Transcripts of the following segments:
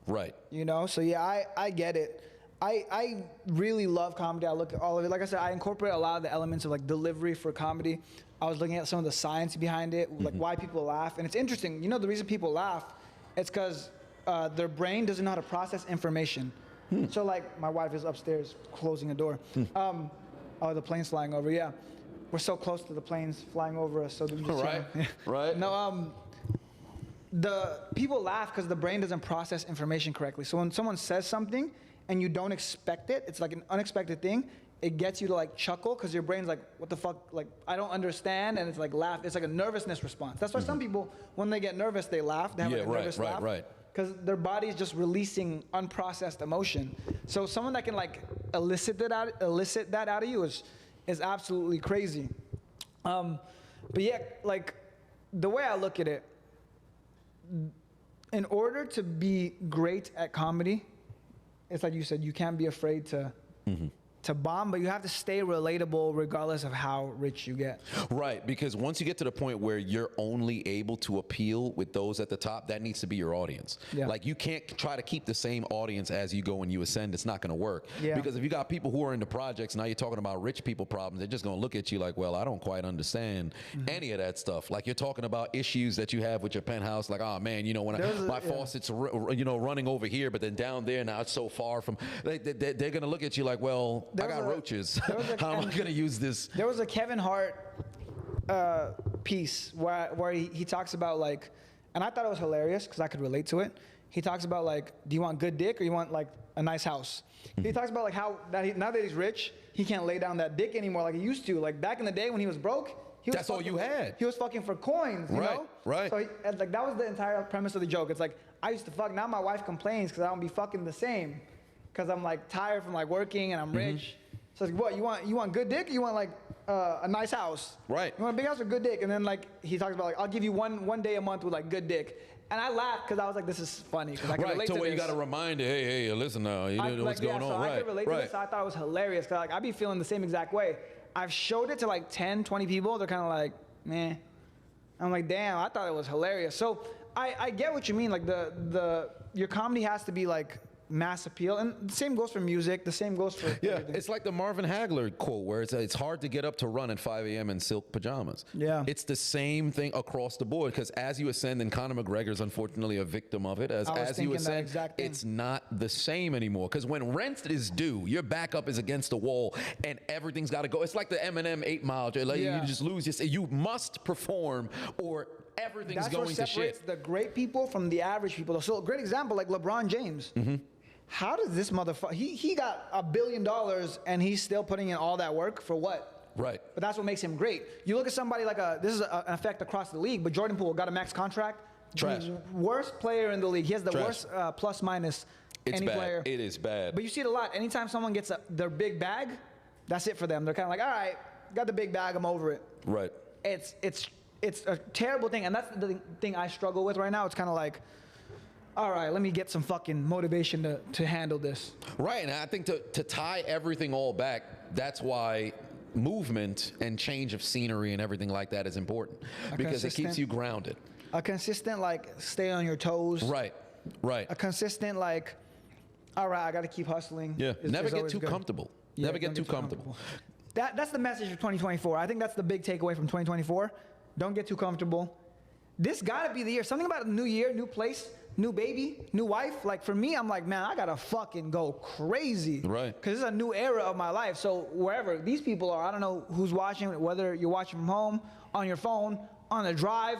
Right. You know, so yeah, I get it. I really love comedy. I look at all of it. Like I said, I incorporate a lot of the elements of like delivery for comedy. I was looking at some of the science behind it, like why people laugh. And it's interesting. You know, the reason people laugh, it's because their brain doesn't know how to process information. So like my wife is upstairs closing a door. Oh, the plane's flying over. Yeah, we're so close to the planes flying over us. So we just Right. No, the people laugh because the brain doesn't process information correctly. So when someone says something and you don't expect it, it's like an unexpected thing. It gets you to like chuckle because your brain's like, what the fuck? Like, I don't understand. And it's like laugh. It's like a nervousness response. That's why some people, when they get nervous, they laugh. They have like a nervous laugh. Because their body's just releasing unprocessed emotion. So someone that can like elicit that out of you is absolutely crazy. But yeah, like the way I look at it, in order to be great at comedy, it's like you said, you can't be afraid to bomb, but you have to stay relatable regardless of how rich you get. Right, because once you get to the point where you're only able to appeal with those at the top, that needs to be your audience. Yeah. Like you can't try to keep the same audience as you go and you ascend. It's not going to work. Yeah. Because if you got people who are into projects, now you're talking about rich people problems, they're just going to look at you like, well, I don't quite understand any of that stuff. Like you're talking about issues that you have with your penthouse, like, oh man, you know, when my faucet's running over here, but then down there now it's so far from, they're going to look at you like, well, I got roaches. How am I going to use this? There was a Kevin Hart piece where he talks about like, and I thought it was hilarious because I could relate to it. He talks about like, do you want good dick or you want like a nice house? He talks about like how now that he's rich, he can't lay down that dick anymore like he used to. Like back in the day when he was broke, that's all you had. He was fucking for coins, you know? Right. So like that was the entire premise of the joke. It's like, I used to fuck, now my wife complains because I don't be fucking the same because I'm like tired from like working and I'm rich. So it's like, what, you want good dick or you want like a nice house? Right. You want a big house or good dick? And then like he talks about like, I'll give you one day a month with like good dick. And I laughed because I was like, this is funny because I can relate to this. So you got to remind it, hey, listen now, you know what's going on. I could relate to this, so I thought it was hilarious because like, I be feeling the same exact way. I've showed it to like 10, 20 people. They're kind of like, meh. I'm like, damn, I thought it was hilarious. So I get what you mean. Like your comedy has to be like mass appeal, and the same goes for music. The same goes for everything. It's like the Marvin Hagler quote where it's hard to get up to run at 5 a.m. in silk pajamas. Yeah, it's the same thing across the board because as you ascend, and Conor McGregor's unfortunately a victim of it. As you ascend, it's not the same anymore because when rent is due, your backup is against the wall, and everything's got to go. It's like the Eminem 8 Mile. Like you just lose. You must perform or everything's going to shit. That's what separates the great people from the average people. So a great example, like LeBron James. How does this motherfucker, he got $1 billion and he's still putting in all that work for what? Right. But that's what makes him great. You look at somebody like this is an effect across the league, but Jordan Poole got a max contract. Trash. The worst player in the league. He has the worst plus minus it's any bad. Player. It is bad. But you see it a lot. Anytime someone gets their big bag, that's it for them. They're kind of like, all right, got the big bag, I'm over it. Right. It's a terrible thing, and that's the thing I struggle with right now. It's kind of like, all right, let me get some fucking motivation to handle this. Right, and I think to tie everything all back, that's why movement and change of scenery and everything like that is important because it keeps you grounded. A consistent, like, stay on your toes. Right. A consistent, like, all right, I got to keep hustling. Yeah, never get too comfortable. Never get too comfortable. That's the message of 2024. I think that's the big takeaway from 2024. Don't get too comfortable. This got to be the year. Something about a new year, new place, new baby, new wife. Like for me, I'm like, man, I got to fucking go crazy. Right. Because it's a new era of my life. So wherever these people are, I don't know who's watching, whether you're watching from home, on your phone, on a drive,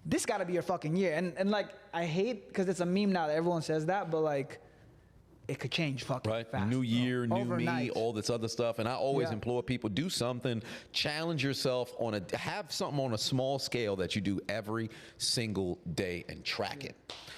this got to be your fucking year. And like, I hate, because it's a meme now that everyone says that, but like, it could change fucking fast. New year, new overnight. me, all this other stuff. And I always implore people, do something, challenge yourself have something on a small scale that you do every single day and track it.